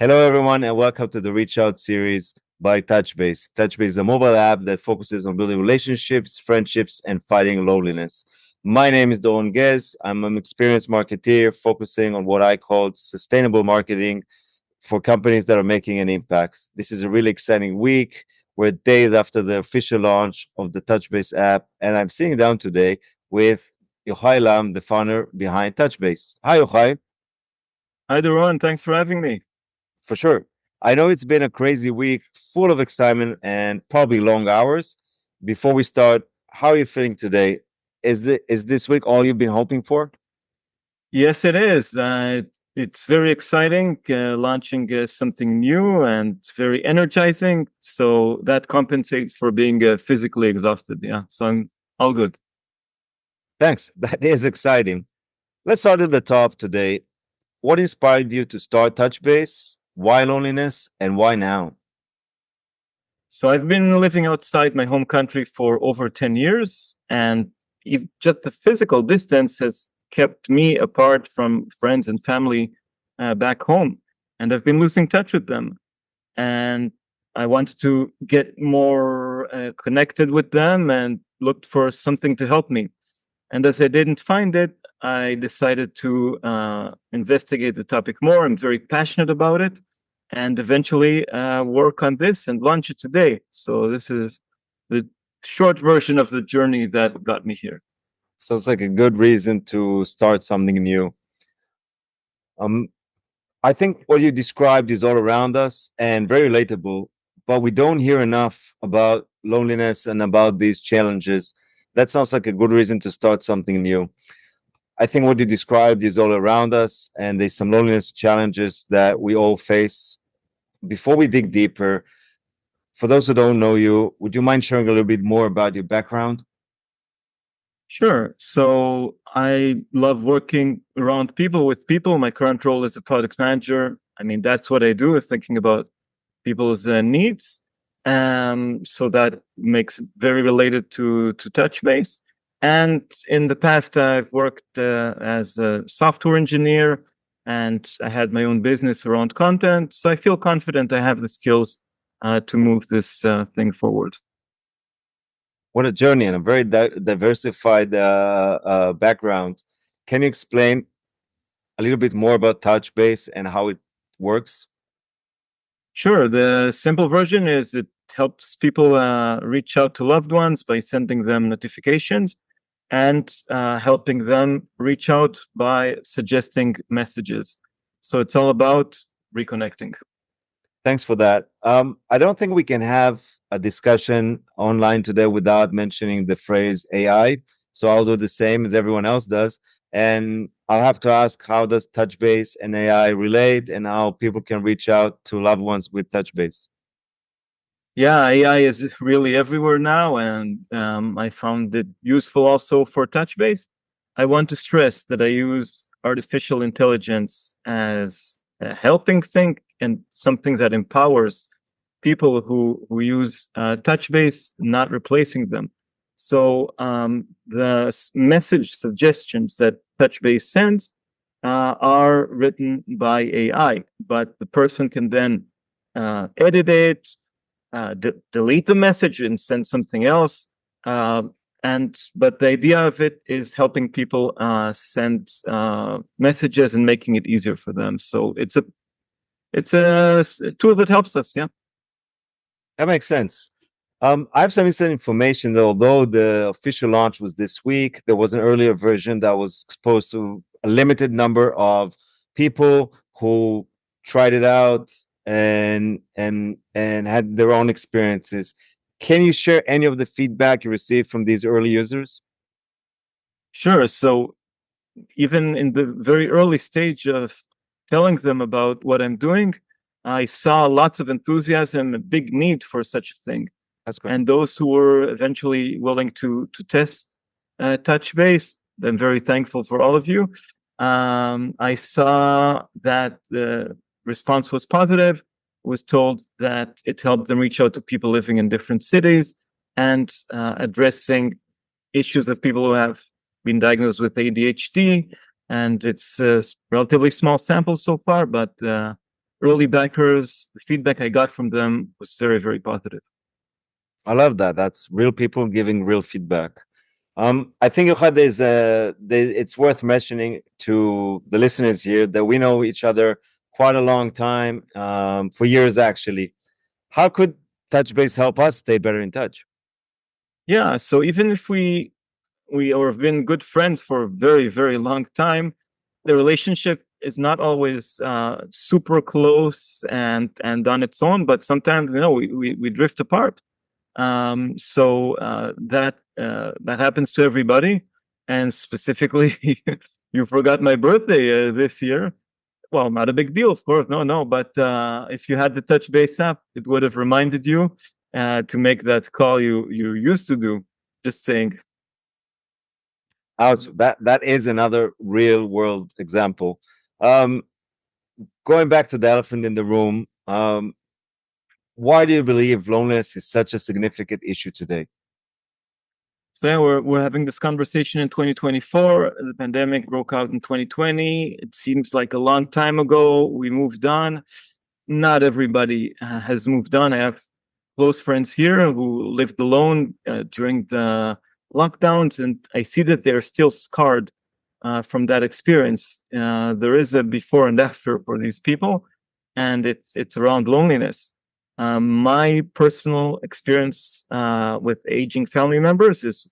Hello, everyone, and welcome to the Reach Out series by TouchBase. TouchBase is a mobile app that focuses on building relationships, friendships, and fighting loneliness. My name is Doron Gez. I'm an experienced marketeer focusing on what I call sustainable marketing for companies that are making an impact. This is a really exciting week. We're days after the official launch of the TouchBase app, and I'm sitting down today with Yohay Elam, the founder behind TouchBase. Hi, Yohay. Hi, Doron. Thanks for having me. For sure. I know it's been a crazy week, full of excitement and probably long hours. Before we start, how are you feeling today? Is this week all you've been hoping for? Yes, it is. It's very exciting, launching something new and very energizing. So that compensates for being physically exhausted. Yeah. So I'm all good. Thanks. That is exciting. Let's start at the top today. What inspired you to start TouchBase? Why loneliness and why now? So I've been living outside my home country for over 10 years. And if just the physical distance has kept me apart from friends and family back home. And I've been losing touch with them. And I wanted to get more connected with them and looked for something to help me. And as I didn't find it, I decided to investigate the topic more. I'm very passionate about it, and eventually work on this and launch it today. So this is the short version of the journey that got me here. Sounds like a good reason to start something new. Um, I think what you described is all around us and very relatable, but we don't hear enough about loneliness and about these challenges. That sounds like a good reason to start something new. I think what you described is all around us, and there's some loneliness challenges that we all face. Before we dig deeper, for those who don't know you, would you mind sharing a little bit more about your background? Sure. So I love working around people with people. My current role is a product manager. I mean, that's what I do, thinking about people's needs. So that makes it very related to TouchBase. And in the past, I've worked as a software engineer, and I had my own business around content. So I feel confident I have the skills to move this thing forward. What a journey and a very diversified background. Can you explain a little bit more about TouchBase and how it works? Sure. The simple version is it helps people reach out to loved ones by sending them notifications and helping them reach out by suggesting messages. So it's all about reconnecting. Thanks for that. I don't think we can have a discussion online today without mentioning the phrase AI. So I'll do the same as everyone else does. And I'll have to ask, how does TouchBase and AI relate, and how people can reach out to loved ones with TouchBase? Yeah, AI is really everywhere now, and I found it useful also for TouchBase. I want to stress that I use artificial intelligence as a helping thing and something that empowers people who use TouchBase, not replacing them. So the message suggestions that TouchBase sends are written by AI, but the person can then edit it, delete the message and send something else. But the idea of it is helping people send messages and making it easier for them. So it's a tool that helps us. Yeah. That makes sense. I have some inside information that although the official launch was this week, there was an earlier version that was exposed to a limited number of people who tried it out and had their own experiences. Can you share any of the feedback you received from these early users? Sure. So even in the very early stage of telling them about what I'm doing, I saw lots of enthusiasm, a big need for such a thing. That's great. And those who were eventually willing to test TouchBase, I'm very thankful for all of you. I saw that the response was positive, was told that it helped them reach out to people living in different cities and addressing issues of people who have been diagnosed with ADHD. And it's a relatively small sample so far, but early backers, the feedback I got from them was very, very positive. I love that. That's real people giving real feedback. I think Yochai, it's worth mentioning to the listeners here that we know each other quite a long time, for years actually. How could TouchBase help us stay better in touch? Yeah, so even if we have been good friends for a very, very long time, the relationship is not always super close and on its own, but sometimes we drift apart. That happens to everybody, and specifically, you forgot my birthday this year. Well, not a big deal, of course. No. But if you had the TouchBase app, it would have reminded you to make that call you used to do. Just saying. Ouch, that is another real world example. Um, Going back to the elephant in the room, why do you believe loneliness is such a significant issue today? So yeah, we're having this conversation in 2024. The pandemic broke out in 2020. It seems like a long time ago. We moved on. Not everybody has moved on. I have close friends here who lived alone during the lockdowns, and I see that they're still scarred from that experience. There is a before and after for these people, and it's around loneliness. My personal experience with aging family members is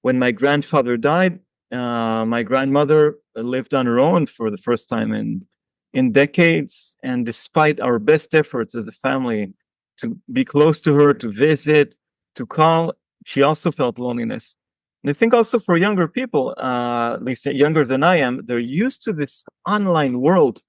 when my grandfather died. My grandmother lived on her own for the first time in decades, and despite our best efforts as a family to be close to her, to visit, to call, she also felt loneliness. And I think also for younger people, at least younger than I am, they're used to this online world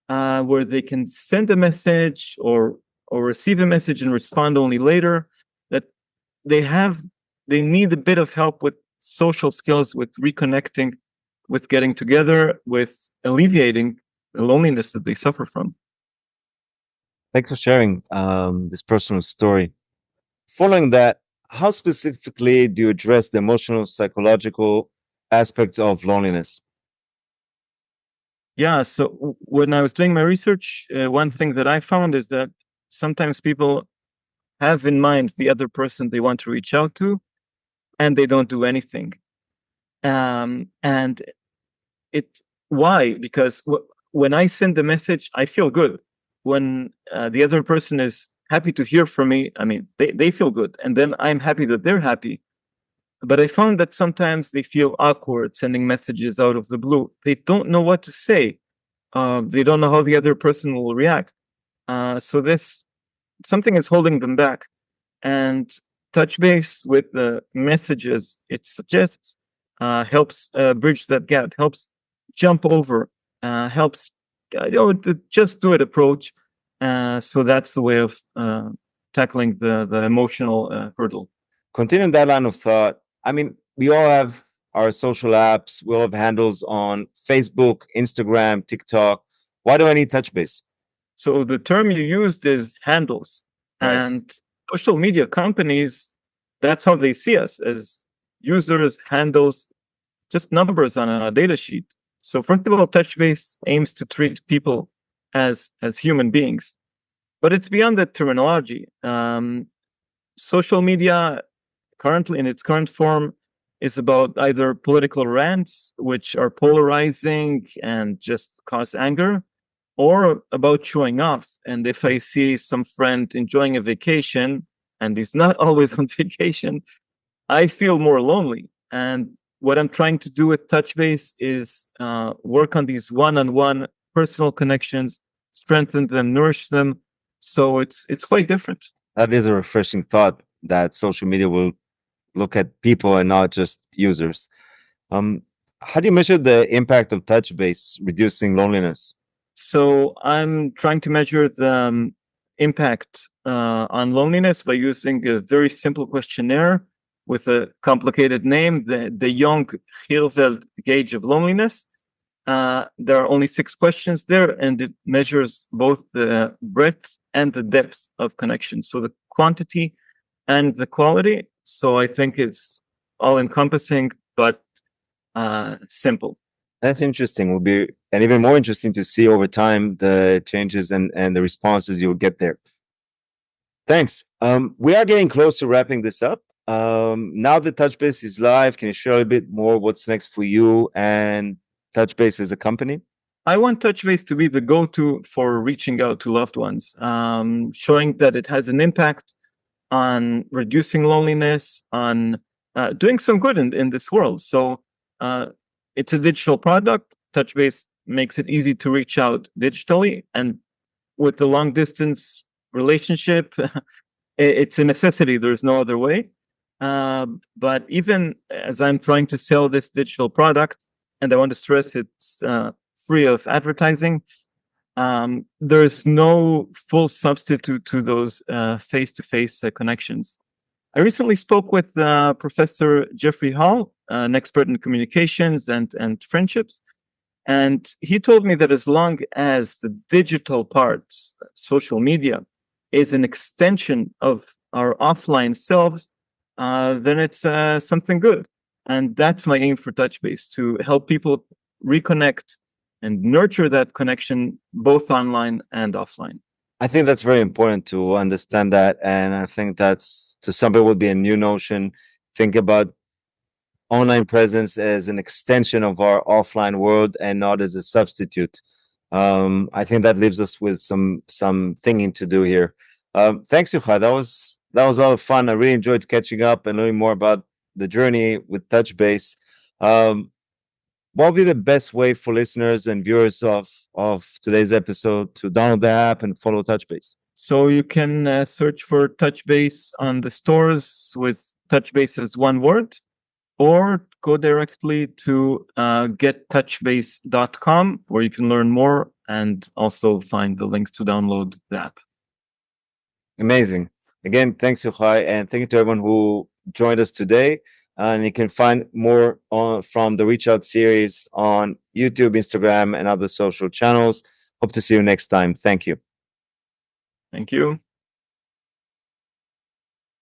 where they can send a message or receive a message and respond only later. That they have, they need a bit of help with social skills, with reconnecting, with getting together, with alleviating the loneliness that they suffer from. Thanks for sharing this personal story. Following that, how specifically do you address the emotional, psychological aspects of loneliness? Yeah, so when I was doing my research, one thing that I found is that sometimes people have in mind the other person they want to reach out to, and they don't do anything. And it why? Because when I send a message, I feel good. When the other person is happy to hear from me, I mean, they feel good, and then I'm happy that they're happy. But I found that sometimes they feel awkward sending messages out of the blue. They don't know what to say. They don't know how the other person will react. So this something is holding them back. And touch base with the messages it suggests helps bridge that gap, helps jump over, helps the just do it approach. So that's the way of tackling the emotional hurdle. Continuing that line of thought, I mean, we all have our social apps, we all have handles on Facebook, Instagram, TikTok. Why do I need TouchBase? So the term you used is handles, Right. and social media companies, that's how they see us as users, handles, just numbers on a data sheet. So first of all, TouchBase aims to treat people as human beings, but it's beyond that terminology. Social media, currently in its current form, is about either political rants, which are polarizing and just cause anger, or about showing off. And if I see some friend enjoying a vacation and he's not always on vacation, I feel more lonely. And what I'm trying to do with TouchBase is work on these one-on-one personal connections, strengthen them, nourish them. So it's quite different. That is a refreshing thought that social media will look at people and not just users. Um, how do you measure the impact of TouchBase reducing loneliness? So I'm trying to measure the impact on loneliness by using a very simple questionnaire with a complicated name, the Young Hilveld gauge of loneliness. There are only 6 questions there, and it measures both the breadth and the depth of connection. So the quantity and the quality. So I think it's all encompassing, but simple. That's interesting. Will be and even more interesting to see over time the changes and the responses you'll get there. Thanks. We are getting close to wrapping this up. Now that TouchBase is live, can you share a little bit more what's next for you and TouchBase as a company? I want TouchBase to be the go-to for reaching out to loved ones, showing that it has an impact on reducing loneliness, on doing some good in this world. So it's a digital product. TouchBase makes it easy to reach out digitally, and with the long distance relationship, it's a necessity. There's no other way. But even as I'm trying to sell this digital product, and I want to stress it's free of advertising, there's no full substitute to those face-to-face connections. I recently spoke with Professor Jeffrey Hall, an expert in communications and friendships, and he told me that as long as the digital part, social media, is an extension of our offline selves, then it's something good. And that's my aim for TouchBase, to help people reconnect and nurture that connection both online and offline. I think that's very important to understand that. And I think that's, to some people, would be a new notion. Think about online presence as an extension of our offline world and not as a substitute. I think that leaves us with some thinking to do here. Thanks, Yohay. That was a lot of fun. I really enjoyed catching up and learning more about the journey with TouchBase. What would be the best way for listeners and viewers of today's episode to download the app and follow TouchBase? So you can search for TouchBase on the stores with TouchBase as one word, or go directly to gettouchbase.com, where you can learn more and also find the links to download the app. Amazing. Again, thanks, Yohay, and thank you to everyone who joined us today. And you can find more from the Reach Out series on YouTube, Instagram, and other social channels. Hope to see you next time. Thank you. Thank you.